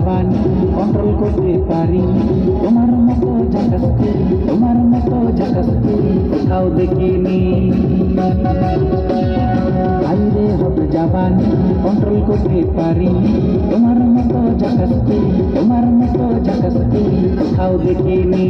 জবান কন্ট্রোল করতে পারি। তোমার মতো ঝাকাসকে, তোমার মতো ঝাকাসকে কোথাও দেখিনি। আইরে হট জবান কন্ট্রোল করতে পারি। তোমার মতো ঝাকাসকে, তোমার মতো ঝাকাসকে কোথাও দেখিনি।